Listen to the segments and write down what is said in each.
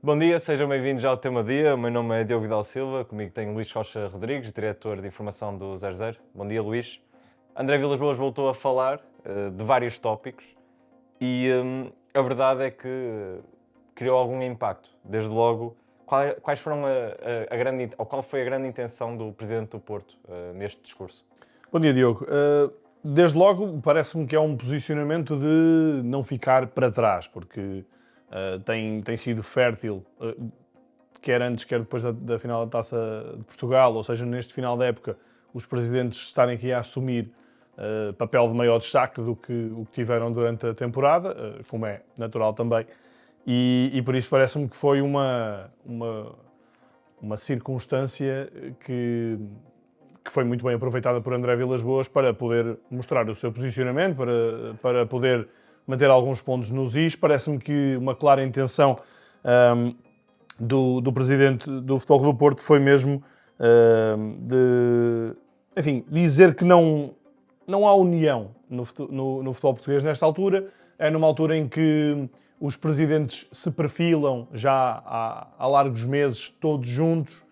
Bom dia, sejam bem-vindos ao Tema Dia. O meu nome é Diogo Vidal Silva, comigo tenho Luís Rocha Rodrigues, diretor de informação do 00. Bom dia, Luís. André Vilas-Boas voltou a falar de vários tópicos e a verdade é que criou algum impacto. Desde logo, quais foram qual foi a grande intenção do Presidente do Porto neste discurso? Bom dia, Diogo. Desde logo, parece-me que é um posicionamento de não ficar para trás, porque tem sido fértil, quer antes, quer depois da final da Taça de Portugal, ou seja, neste final da época, os presidentes estarem aqui a assumir papel de maior destaque do que o que tiveram durante a temporada, como é natural também, e por isso parece-me que foi uma circunstância que foi muito bem aproveitada por André Vilas-Boas para poder mostrar o seu posicionamento, para poder manter alguns pontos nos is. Parece-me que uma clara intenção do Presidente do Futebol Clube do Porto foi mesmo dizer que não há união no futebol português nesta altura. É numa altura em que os presidentes se perfilam já há largos meses, todos juntos.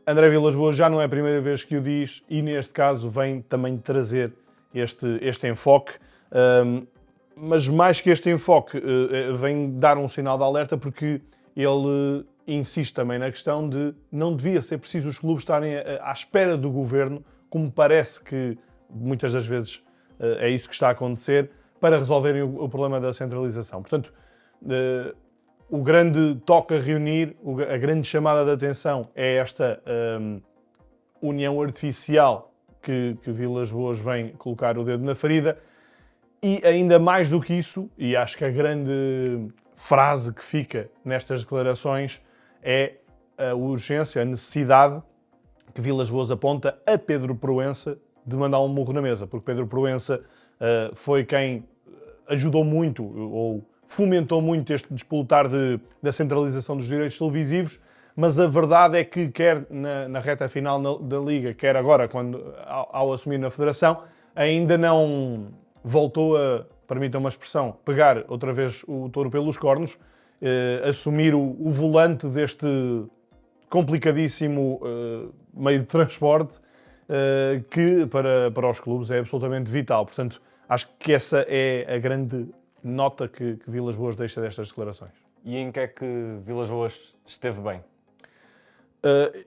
André Vilas-Boas já não é a primeira vez que o diz e, neste caso, vem também trazer este enfoque. Mas mais que este enfoque, vem dar um sinal de alerta porque ele insiste também na questão de não devia ser preciso os clubes estarem à espera do governo, como parece que muitas das vezes é isso que está a acontecer, para resolverem o problema da centralização. Portanto, o grande toque a reunir, a grande chamada de atenção é esta união artificial que Vilas-Boas vem colocar o dedo na ferida. E ainda mais do que isso, e acho que a grande frase que fica nestas declarações é a urgência, a necessidade que Vilas-Boas aponta a Pedro Proença de mandar um murro na mesa, porque Pedro Proença foi quem ajudou muito, ou fomentou muito este despolutar da centralização dos direitos televisivos, mas a verdade é que quer na reta final da Liga, quer agora ao assumir na Federação, ainda não voltou a, permitam uma expressão, pegar outra vez o touro pelos cornos, assumir o volante deste complicadíssimo meio de transporte que para os clubes é absolutamente vital. Portanto, acho que essa é a grande nota que Vilas-Boas deixa destas declarações. E em que é que Vilas-Boas esteve bem?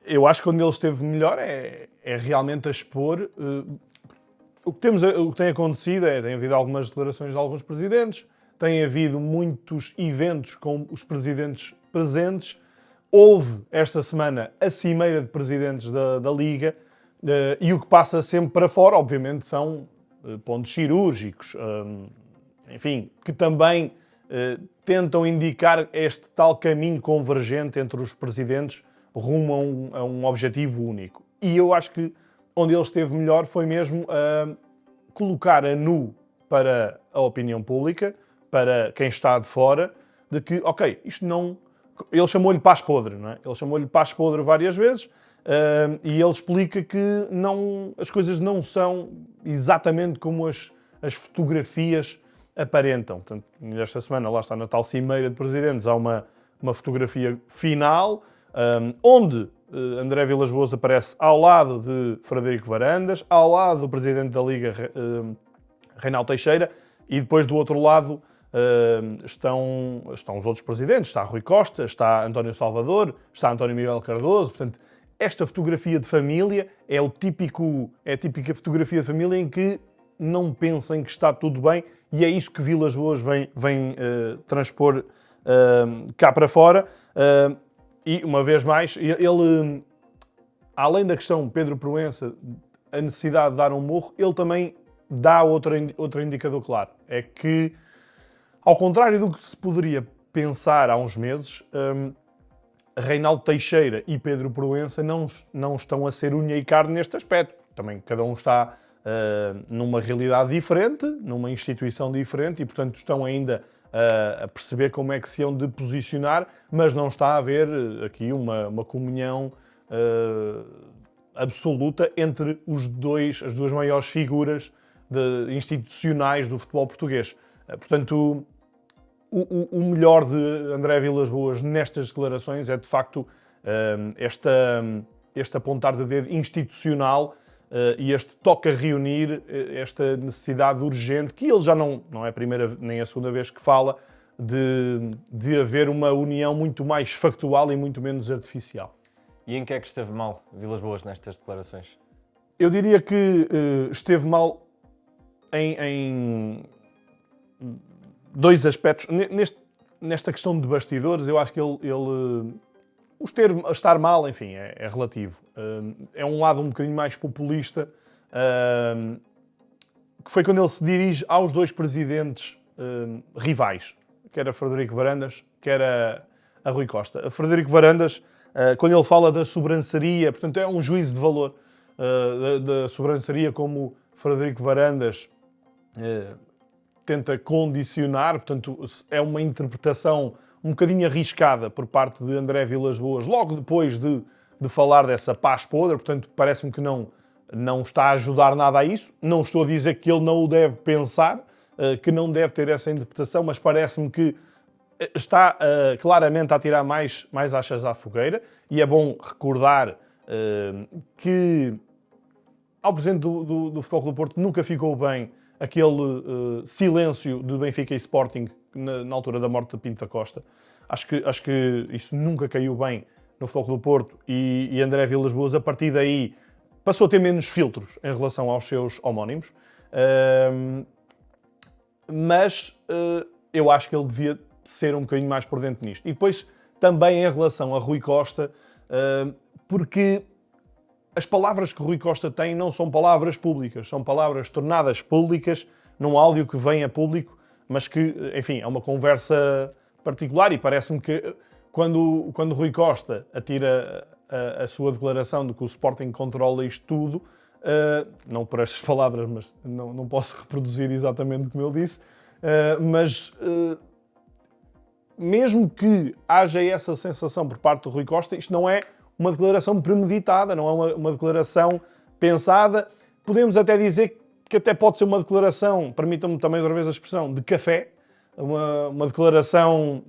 Eu acho que onde ele esteve melhor é realmente a expor. O que tem acontecido tem havido algumas declarações de alguns presidentes, tem havido muitos eventos com os presidentes presentes. Houve esta semana a cimeira de presidentes da Liga e o que passa sempre para fora, obviamente, são pontos cirúrgicos, enfim, que também tentam indicar este tal caminho convergente entre os presidentes rumo a um objetivo único. E eu acho que onde ele esteve melhor foi mesmo colocar a nu para a opinião pública, para quem está de fora, de que, ok, isto não... Ele chamou-lhe paz podre, não é? Ele chamou-lhe paz podre várias vezes e ele explica que as coisas não são exatamente como as fotografias aparentam. Portanto, nesta semana, lá está na tal cimeira de presidentes, há uma fotografia final onde André Vilas-Boas aparece ao lado de Frederico Varandas, ao lado do presidente da Liga, Reinaldo Teixeira, e depois do outro lado estão os outros presidentes. Está Rui Costa, está António Salvador, está António Miguel Cardoso. Portanto, esta fotografia de família é a típica fotografia de família em que não pensem que está tudo bem, e é isso que Vilas-Boas vem transpor cá para fora. E, uma vez mais, ele, além da questão Pedro Proença, a necessidade de dar um murro, ele também dá outro indicador claro. É que, ao contrário do que se poderia pensar há uns meses, Reinaldo Teixeira e Pedro Proença não estão a ser unha e carne neste aspecto. Também cada um está numa realidade diferente, numa instituição diferente e, portanto, estão ainda a perceber como é que se hão de posicionar, mas não está a haver aqui uma comunhão absoluta entre as duas maiores figuras institucionais do futebol português. Portanto, o melhor de André Vilas-Boas nestas declarações é, de facto, este apontar de dedo institucional e este toque a reunir, esta necessidade urgente, que ele já não é a primeira nem a segunda vez que fala, de haver uma união muito mais factual e muito menos artificial. E em que é que esteve mal Vilas-Boas nestas declarações? Eu diria que esteve mal em dois aspectos. Nesta questão de bastidores, eu acho que ele estar mal, enfim, é relativo. É um lado um bocadinho mais populista, que foi quando ele se dirige aos dois presidentes rivais, que era Frederico Varandas, que era a Rui Costa. A Frederico Varandas, quando ele fala da sobranceria, portanto é um juízo de valor da sobranceria, como Frederico Varandas tenta condicionar, portanto é uma interpretação um bocadinho arriscada por parte de André Vilas-Boas, logo depois de falar dessa paz podre, portanto parece-me que não está a ajudar nada a isso. Não estou a dizer que ele não o deve pensar, que não deve ter essa interpretação, mas parece-me que está claramente a tirar mais achas à fogueira, e é bom recordar que ao presidente do Futebol Clube do Porto nunca ficou bem aquele silêncio de Benfica e Sporting na altura da morte de Pinto da Costa. Acho que isso nunca caiu bem no Futebol Clube do Porto, e André Vilas-Boas, a partir daí, passou a ter menos filtros em relação aos seus homónimos. Mas eu acho que ele devia ser um bocadinho mais por dentro nisto. E depois, também em relação a Rui Costa, porque as palavras que Rui Costa tem não são palavras públicas, são palavras tornadas públicas num áudio que vem a público, mas que, enfim, é uma conversa particular, e parece-me que quando Rui Costa atira a sua declaração de que o Sporting controla isto tudo, não por estas palavras, mas não posso reproduzir exatamente como ele disse, mas mesmo que haja essa sensação por parte do Rui Costa, isto não é uma declaração premeditada, não é uma declaração pensada. Podemos até dizer que até pode ser uma declaração, permitam-me também outra vez a expressão, de café, uma declaração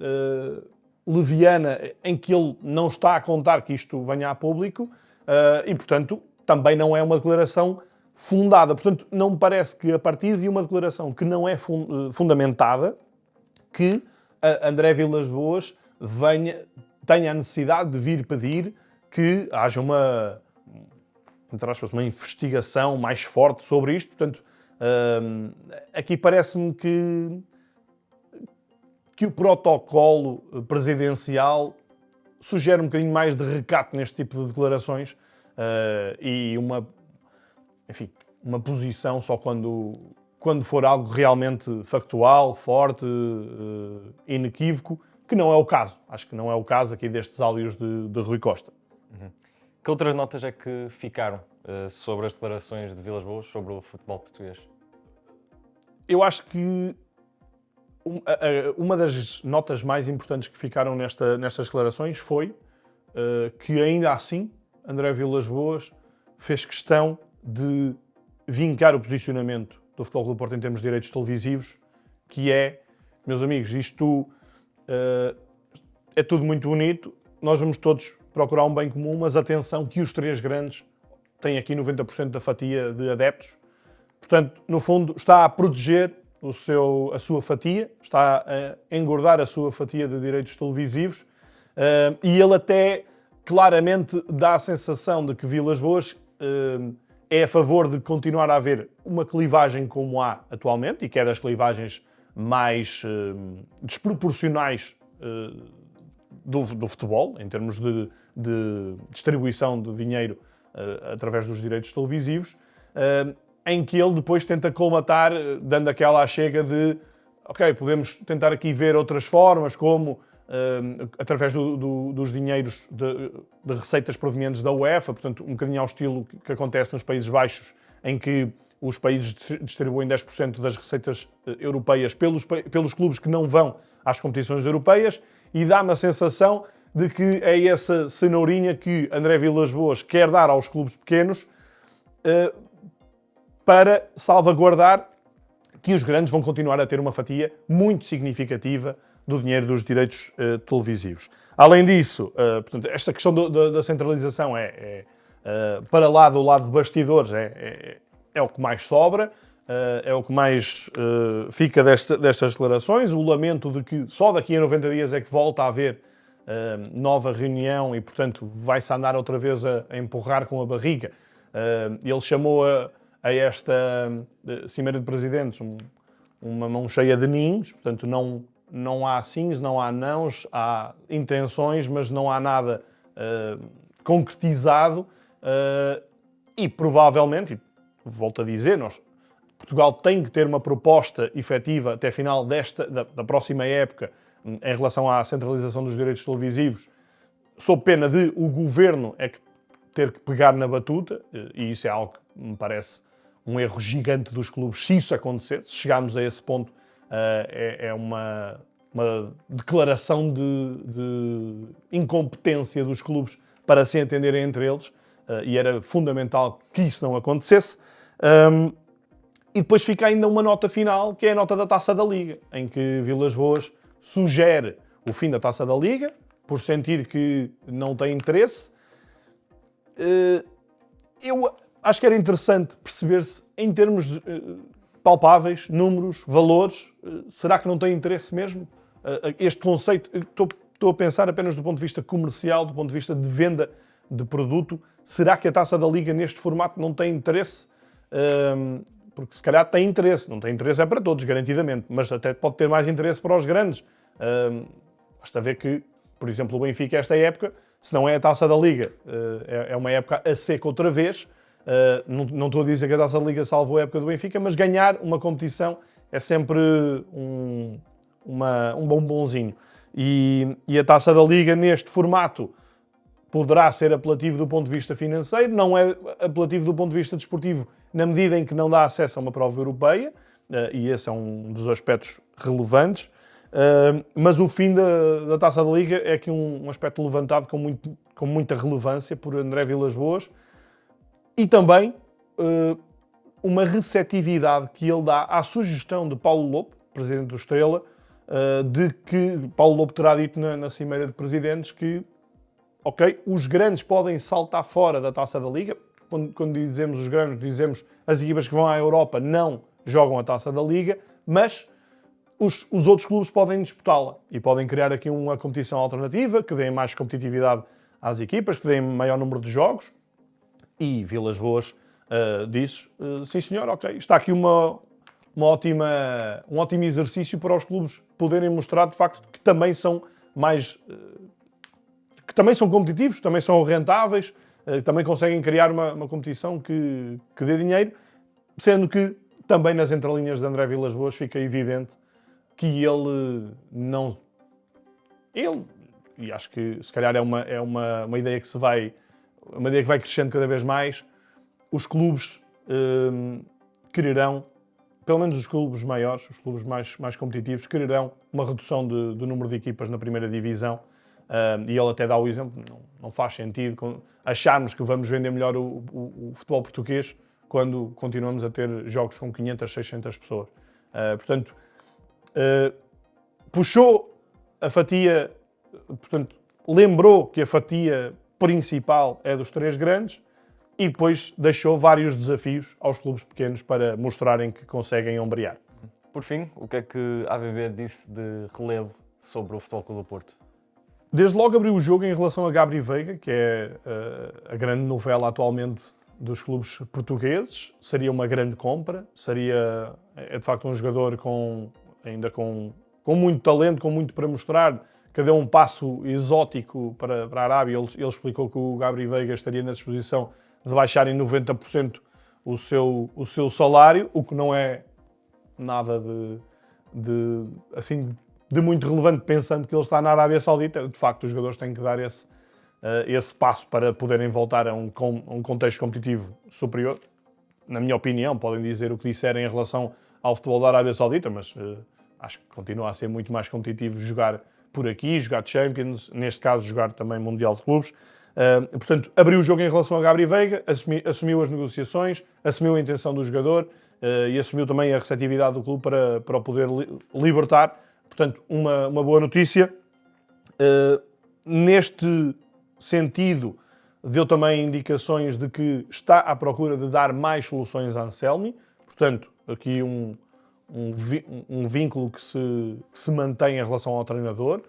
leviana, em que ele não está a contar que isto venha a público, e, portanto, também não é uma declaração fundada. Portanto, não me parece que, a partir de uma declaração que não é fundamentada, que André Vilas-Boas tenha a necessidade de vir pedir que haja uma investigação mais forte sobre isto. Portanto, aqui parece-me que o protocolo presidencial sugere um bocadinho mais de recato neste tipo de declarações, e uma posição só quando for algo realmente factual, forte, inequívoco, que não é o caso. Acho que não é o caso aqui destes áudios de Rui Costa. Que outras notas é que ficaram sobre as declarações de Vilas-Boas sobre o futebol português? Eu acho que uma das notas mais importantes que ficaram nestas declarações foi que, ainda assim, André Vilas-Boas fez questão de vincar o posicionamento do Futebol Clube do Porto em termos de direitos televisivos, que é, meus amigos, isto é tudo muito bonito, nós vamos todos procurar um bem comum, mas atenção que os três grandes têm aqui 90% da fatia de adeptos. Portanto, no fundo, está a proteger a sua fatia, está a engordar a sua fatia de direitos televisivos, e ele até claramente dá a sensação de que Vilas-Boas é a favor de continuar a haver uma clivagem como há atualmente, e que é das clivagens mais desproporcionais do futebol, em termos de distribuição de dinheiro através dos direitos televisivos, em que ele depois tenta colmatar, dando aquela chega de ok, podemos tentar aqui ver outras formas, como através dos dinheiros de receitas provenientes da UEFA, portanto, um bocadinho ao estilo que acontece nos Países Baixos, em que os países distribuem 10% das receitas europeias pelos clubes que não vão às competições europeias, e dá-me a sensação de que é essa cenourinha que André Vilas-Boas quer dar aos clubes pequenos para salvaguardar que os grandes vão continuar a ter uma fatia muito significativa do dinheiro dos direitos televisivos. Além disso, portanto, esta questão da centralização para lá do lado de bastidores, é o que mais sobra, é o que mais fica destas declarações. O lamento de que só daqui a 90 dias é que volta a haver nova reunião e, portanto, vai-se andar outra vez a empurrar com a barriga. Ele chamou a esta Cimeira de Presidentes uma mão cheia de nins, portanto, não há sims, não há nãos, há intenções, mas não há nada concretizado e provavelmente, volto a dizer, Portugal tem que ter uma proposta efetiva até final da próxima época em relação à centralização dos direitos televisivos, sob pena de o Governo ter que pegar na batuta, e isso é algo que me parece um erro gigante dos clubes, se isso acontecer, se chegarmos a esse ponto, é uma declaração de incompetência dos clubes para se entenderem entre eles, e era fundamental que isso não acontecesse. E depois fica ainda uma nota final, que é a nota da Taça da Liga, em que Vilas Boas sugere o fim da Taça da Liga, por sentir que não tem interesse. Eu acho que era interessante perceber-se, em termos palpáveis, números, valores, será que não tem interesse mesmo? Este conceito, estou a pensar apenas do ponto de vista comercial, do ponto de vista de venda de produto, será que a Taça da Liga neste formato não tem interesse? Porque se calhar tem interesse, não tem interesse é para todos, garantidamente, mas até pode ter mais interesse para os grandes. Basta ver que, por exemplo, o Benfica, esta época, se não é a Taça da Liga, é uma época a seco outra vez. Não estou a dizer que a Taça da Liga salvou a época do Benfica, mas ganhar uma competição é sempre um bombonzinho. E a Taça da Liga, neste formato, poderá ser apelativo do ponto de vista financeiro, não é apelativo do ponto de vista desportivo, na medida em que não dá acesso a uma prova europeia, e esse é um dos aspectos relevantes. Mas o fim da Taça da Liga é aqui um aspecto levantado com muita relevância por André Vilas Boas, e também uma receptividade que ele dá à sugestão de Paulo Lopo, presidente do Estrela, de que Paulo Lopo terá dito na Cimeira de Presidentes que, ok, os grandes podem saltar fora da Taça da Liga. Quando dizemos os grandes, dizemos as equipas que vão à Europa não jogam a Taça da Liga, mas os outros clubes podem disputá-la e podem criar aqui uma competição alternativa que dê mais competitividade às equipas, que dê maior número de jogos. E Vilas Boas diz, sim senhor, ok, está aqui um ótimo exercício para os clubes poderem mostrar de facto que também são competitivos, também são rentáveis, também conseguem criar uma competição que dê dinheiro, sendo que também nas entrelinhas de André Vilas Boas fica evidente que e acho que se calhar é uma ideia que vai crescendo cada vez mais, os clubes quererão, pelo menos os clubes maiores, os clubes mais competitivos, quererão uma redução do número de equipas na primeira divisão. E ele até dá o exemplo, não faz sentido acharmos que vamos vender melhor o futebol português quando continuamos a ter jogos com 500, 600 pessoas. Portanto, puxou a fatia, portanto, lembrou que a fatia principal é dos três grandes e depois deixou vários desafios aos clubes pequenos para mostrarem que conseguem ombrear. Por fim, o que é que a AVB disse de relevo sobre o Futebol Clube do Porto? Desde logo abriu o jogo em relação a Gabri Veiga, que é a grande novela atualmente dos clubes portugueses. Seria uma grande compra, é de facto um jogador com muito talento, com muito para mostrar, que deu um passo exótico para a Arábia. Ele explicou que o Gabri Veiga estaria na disposição de baixar em 90% o seu salário, o que não é nada de muito relevante, pensando que ele está na Arábia Saudita. De facto, os jogadores têm que dar esse passo para poderem voltar a um contexto competitivo superior. Na minha opinião, podem dizer o que disserem em relação ao futebol da Arábia Saudita, mas acho que continua a ser muito mais competitivo jogar por aqui, jogar Champions, neste caso jogar também Mundial de Clubes. Portanto, abriu o jogo em relação a Gabri Veiga, assumiu as negociações, assumiu a intenção do jogador e assumiu também a receptividade do clube para o poder libertar, Portanto, uma boa notícia. Neste sentido, deu também indicações de que está à procura de dar mais soluções a Anselmi. Portanto, aqui um vínculo que se mantém em relação ao treinador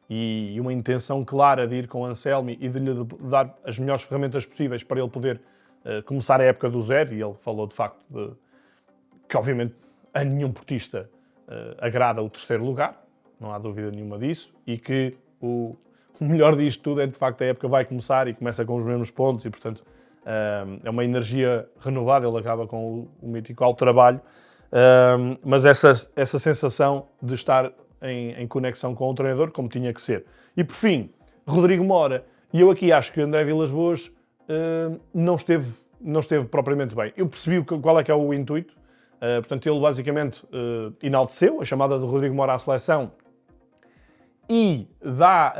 e uma intenção clara de ir com Anselmi e de lhe dar as melhores ferramentas possíveis para ele poder começar a época do zero. E ele falou, de facto, que obviamente a nenhum portista agrada o terceiro lugar, não há dúvida nenhuma disso, e que o melhor disto tudo é, de facto, a época vai começar e começa com os mesmos pontos e, portanto, é uma energia renovada, ele acaba com o mítico alto trabalho, mas essa sensação de estar em conexão com o treinador, como tinha que ser. E, por fim, Rodrigo Mora, e eu aqui acho que André Vilas-Boas não esteve propriamente bem. Eu percebi qual é que é o intuito, portanto, ele basicamente enalteceu a chamada de Rodrigo Mora à seleção e dá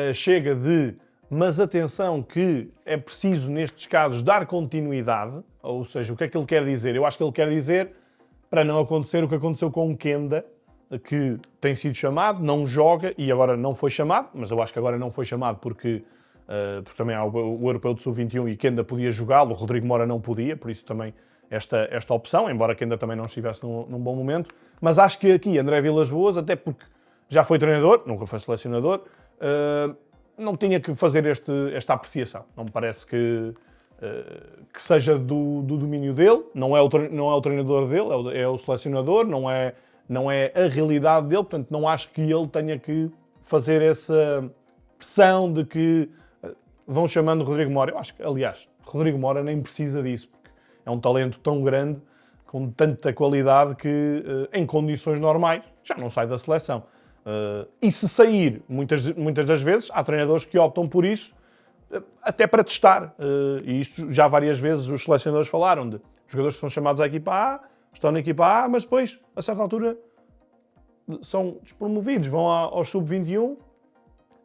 a chega de mas atenção que é preciso, nestes casos, dar continuidade, ou seja, o que é que ele quer dizer? Eu acho que ele quer dizer para não acontecer o que aconteceu com o Kenda, que tem sido chamado, não joga e agora não foi chamado, mas eu acho que agora não foi chamado porque também há o Europeu de Sub-21 e Kenda podia jogá-lo, o Rodrigo Mora não podia, por isso também esta opção, embora Kenda também não estivesse num bom momento. Mas acho que aqui André Vilas-Boas, até porque já foi treinador, nunca foi selecionador, não tinha que fazer esta apreciação. Não me parece que seja do domínio dele, não é o treinador dele, é o selecionador, não é a realidade dele, portanto não acho que ele tenha que fazer essa pressão de que vão chamando Rodrigo Mora. Eu acho que, aliás, Rodrigo Mora nem precisa disso, porque é um talento tão grande, com tanta qualidade que em condições normais já não sai da seleção. E se sair, muitas das vezes, há treinadores que optam por isso, até para testar. E isso já várias vezes os selecionadores falaram de jogadores que são chamados à equipa A, estão na equipa A, mas depois, a certa altura, são despromovidos, vão aos sub-21,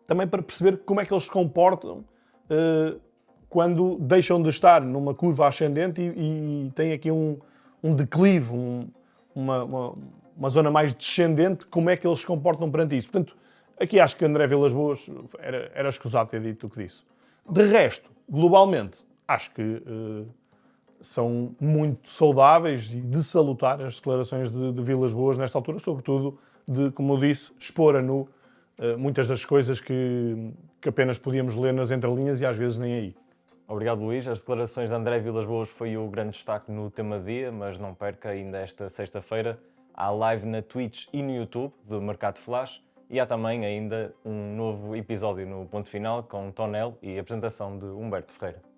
também para perceber como é que eles se comportam quando deixam de estar numa curva ascendente e têm aqui um declive, uma zona mais descendente, como é que eles se comportam perante isso. Portanto, aqui acho que André Vilas-Boas era escusado ter dito o que disse. De resto, globalmente, acho que são muito saudáveis e de salutar as declarações de Vilas-Boas nesta altura, sobretudo de, como eu disse, expor a nu muitas das coisas que apenas podíamos ler nas entrelinhas e às vezes nem aí. Obrigado, Luís. As declarações de André Vilas-Boas foi o grande destaque no tema do dia, mas não perca ainda esta sexta-feira. Há live na Twitch e no YouTube do Mercado Flash e há também ainda um novo episódio no Ponto Final com Tonel e a apresentação de Humberto Ferreira.